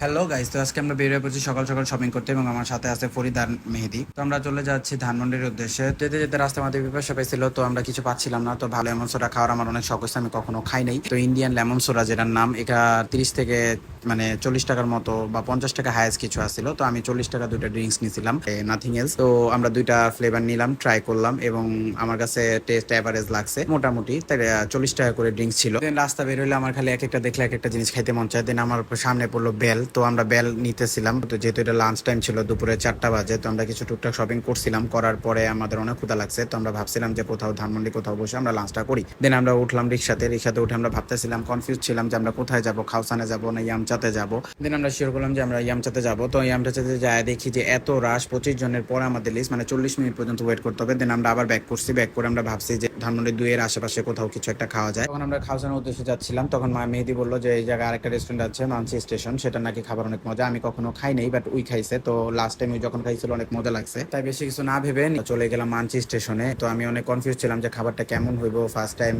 Hello guys, তো আজকে আমরা বেরিয়ে পড়ছি সকাল সকাল শপিং করতে এবং আমার সাথে আছে ফরিদ আর মেহেদি। তো আমরা চলে যাচ্ছি ধানমন্ডির উদ্দেশ্যে। যেতে যেতে রাস্তার মধ্যে পিপাসা পাইছিল, তো আমরা কিছু পাচ্ছিলাম না। তো ভালো লেমন সোডা খাওয়ার আমার অনেক শখ হয়েছে, আমি কখনো খাই নাই। তো ইন্ডিয়ান লেমন সোডা যেটার নাম, এটা 30 থেকে 40 টাকার মতো বা 50 টাকা হাইয়েস্ট কিছু আসছিল। তো আমি 40 টাকা দুইটা ড্রিঙ্কস নিয়েছিলাম, নাথিং এলস। তো আমরা দুইটা ফ্লেভার নিলাম, ট্রাই করলাম এবং আমার কাছে টেস্ট অ্যাভারেজ লাগছে মোটামুটি। তাই 40 টাকা করে ড্রিঙ্কস ছিল। দেন রাস্তা বের হইলে আমার খালি এক একটা দেখলে এক একটা জিনিস খাইতে মন চায়। দেন আমার সামনে পড়লো বেল, তো আমরা বেল নিতেছিলাম। তো যেহেতু এটা লাঞ্চ টাইম ছিল, দুপুরে 4টা বাজে, তো আমরা কিছু টুকটাক শপিং করছিলাম। করার পরে আমাদের অনেক ক্ষুধা লাগছে, তো আমরা ভাবছিলাম যে কোথাও ধানমন্ডি কোথাও বসে আমরা লাঞ্চটা করি। দেন আমরা উঠলাম রিক্সাতে উঠে আমরা ভাবতেছিলাম, কনফিউজ ছিলাম যে আমরা কোথায় যাবো, খাউসানে যাবো না ইয়ামচাতে যাবো। দেন আমরা শিওর করলাম যে আমরা ইয়ামচাতে যাবো। তো ইয়ামচাতে যায় দেখি যে এত রাশ, 25 জনের পরে আমাদের লিস্ট, 40 মিনিট পর্যন্ত ওয়েট করতে হবে। দেন আমরা আবার ব্যাক করছি, ব্যাক করে আমরা ভাবছি যে ধানমন্ডি 2 এর আশেপাশে কোথাও কিছু একটা খাওয়া যায়। তখন আমরা খাউসানের উদ্দেশ্যে যাচ্ছিলাম, তখন মেহেদি বললো যে এই জায়গায় আরেকটা রেস্টুরেন্ট আছে মানসি স্টেশন, সেটা নাকি খাবার অনেক মজা। আমি কখনো খাই নাই, বাট ওই খাইছে। তো লাস্ট টাইম ওই যখন খাইছিল অনেক মজা লাগছে, তাই বেশি কিছু না ভেবে চলে গেলাম মানচি স্টেশনে। তো আমি অনেক কনফিউজ ছিলাম যে খাবারটা কেমন হইবো, ফার্স্ট টাইম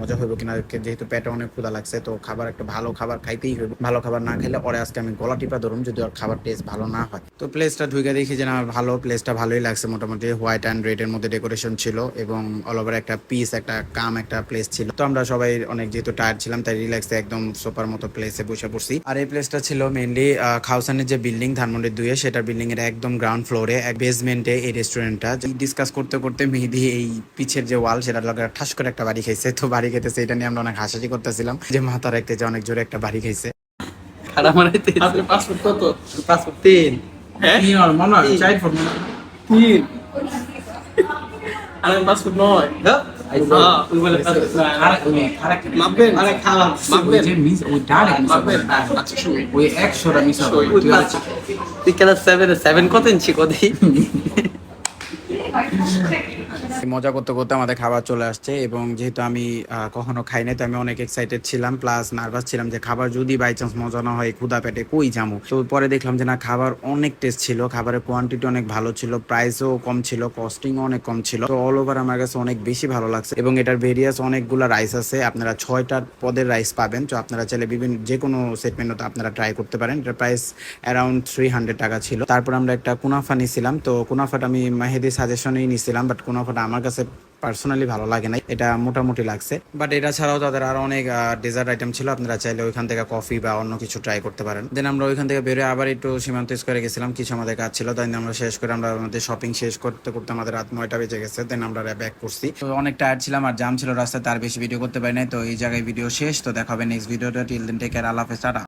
মজা হইবো কিনা, যেহেতু পেটে অনেক ক্ষুধা লাগছে। তো খাবার একটা ভালো খাবার খাইতেই হইব, ভালো খাবার না খেলে পরে আজকে আমি গলা টিপা ধরুম যদি ওর খাবার টেস্ট ভালো না হয়। তো প্লেসটা ঢুকে দেখি যে না, ভালো, প্লেসটা ভালোই লাগছে মোটামুটি। হোয়াইট অ্যান্ড রেড এর মধ্যে ডেকোরেশন ছিল এবং অল ওভার একটা পিস, একটা কাম একটা প্লেস ছিল। তো আমরা সবাই অনেক যেহেতু টায়ার্ড ছিলাম, তাই রিল্যাক্সে একদম সোফার মতো প্লেসে বসে পড়ছি। আর এই প্লেসটা ছিল মেইনলি খাউসানের যে বিল্ডিং ধানমন্ডির 2 সেটার বিল্ডিং এর একদম গ্রাউন্ড ফ্লোরে, এক বেসমেন্টে এই রেস্টুরেন্টটা। ডিসকাস করতে করতে মেহেদি এই পিছের যে ওয়াল, সেটার লগে ঠাস করে একটা বাড়ি খাইছে। তো বাড়ি খাইতেছে, এটা নিয়ে আমরা অনেক হাসাহাসি করতেছিলাম যে মাথা রাখতে যে অনেক জোরে একটা বাড়ি খাইছে। খারাপ মানে আপনার পাসপোর্ট কত? পাসপোর্ট 3 হ্যাঁ, তিন আর মনে হয় 4 ফুট মনে হয়। তিন আর পাসপোর্ট নয়। মাপবেন? আরে খালাম মাপবেন। মাপবেন। আচ্ছা শুনুন, ওই 100টা মিশা তুই কেন 7 কত ইঞ্চি কদি মজা করতে করতে আমাদের খাবার চলে আসছে এবং যেহেতু আমি কখনো খাই নাই, তো আমি অনেক এক্সাইটেড ছিলাম, প্লাস নার্ভাস ছিলাম যে খাবার যদি বাই চান্স মজা না হয় ক্ষুধা পেটে কই যাবো। তো পরে দেখলাম যে না, খাবার অনেক টেস্ট ছিল, খাবারের কোয়ান্টিটি অনেক ভালো ছিল, প্রাইসও কম ছিল, কস্টিংও অনেক কম ছিল। তো অল ওভার আমার কাছে অনেক বেশি ভালো লাগছে এবং এটার ভেরিয়াস অনেকগুলো রাইস আছে, আপনারা 6টা পদের রাইস পাবেন। তো আপনারা চাইলে বিভিন্ন যে কোনো সেট মেনুতে আপনারা ট্রাই করতে পারেন। এটার প্রাইস অ্যারাউন্ড 300 টাকা ছিল। তারপর আমরা একটা কুনাফা নিয়েছিলাম। তো কুনাফাটা আমি মেহেদি সাজেশনেই নিয়েছিলাম, বাট কুনাফাটা আমার কাছে পার্সোনালি ভালো লাগে না, এটা মোটামুটি লাগছে। বাট এটা ছাড়াও তাদের আরো অনেক ডেজার্ট আইটেম ছিল, আপনারা চাইলে ওইখান থেকে কফি বা অন্য কিছু ট্রাই করতে পারেন। দেন আমরা ওইখান থেকে বেরোয় আবার একটু সীমান্ত স্কোয়ারে গেছিলাম, কিছু আমাদের কাজ ছিল, তাই আমরা শেষ করে আমরা আমাদের শপিং শেষ করতে করতে আমাদের রাত 9টা বেজে গেছে। দেন আমরা ব্যাক করছি। তো অনেক টায়ার্ড ছিলাম আর জাম ছিল রাস্তায়, তার বেশি ভিডিও করতে পারি নাই। তো এই জায়গায় ভিডিও শেষ। তো দেখা হবে নেক্সট ভিডিওটা। টিল দেন টেক কেয়ার, আল্লাহ হাফেজ, টাটা।